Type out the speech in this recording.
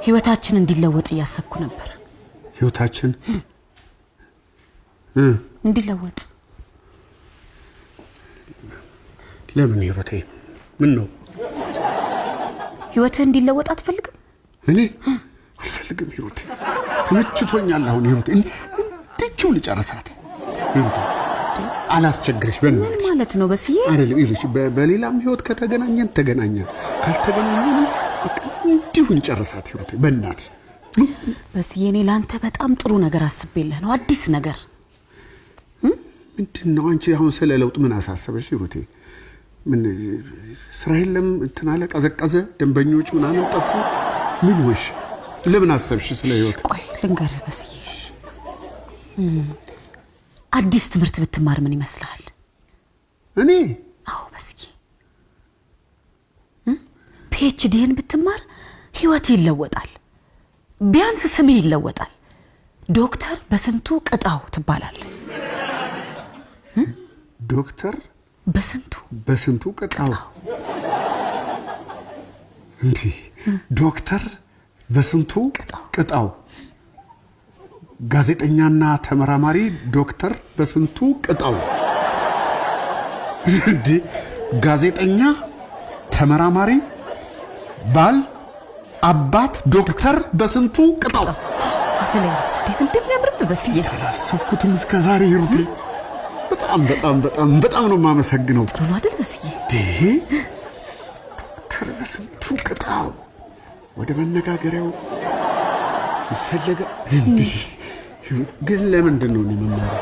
ህይወታችን እንዲለወጥ ያሰብኩ ነበር ህይወታችን እንዲለወጥ ለምን ይሮቴ ምን ነው ህይወት እንዲለወጥ አትፈልግም እኔ አልፈልግም ይሮቴ ተመችቶኛል አሁን ይሮቴ እንድችው ልጨርሳት ይሮቴ አላስቸግርሽ በእናትሽ ማለት ነው በስዬ አይደለም ይልሽ በሌላም ህይወት ከተገናኘን ተገናኘን ካልተገናኘን እንዲሁ እንጨርሳት ይሮቴ በእናትሽ በስዬ እኔ ላንተ በጣም ጥሩ ነገር አስቤልህ ነው አዲስ ነገር ምንድነው አንቺ አሁን ስለለውጥ ምን አሳሰበሽ ይሮቴ ምን እስራኤልም ተናለ ቀዘቀዘ ደንበኞች ምናምን ጠፉ ምን ወሽ ለምን አሰብሽ ስለ ህይወት ቆይ ልንገርህ በስዬ አዲስ ትምህርት ብትማር ምን ይመስላል እኔ አዎ በስዬ PhDን ብትማር ህይወት ይለወጣል ቢያንስ ስሜ ይለወጣል ዶክተር በስንቱ ቅጣው ትባላለህ ዶክተር በስንቱ ቅጣው እንዴ ዶክተር በስንቱ ቅጣው ጋዜጠኛና ተመራማሪ ዶክተር በስንቱ ቅጣው እንዴ ጋዜጠኛ ተመራማሪ ባል አባት ዶክተር በስንቱ ቅጣው አፈለኝ እንዴት እንደሚያምርብ በስዬ አላሰብኩትም እስከ ዛሬ ይሩቴ በጣም ነው ማመሰግነው ጥሩ ነው አይደል በስዬ ዶክተር በስንቱ ቅጣው ወደ መነጋገሪያው ይፈልጋ እንዴ ግን ለምንድን ነው የሚመረው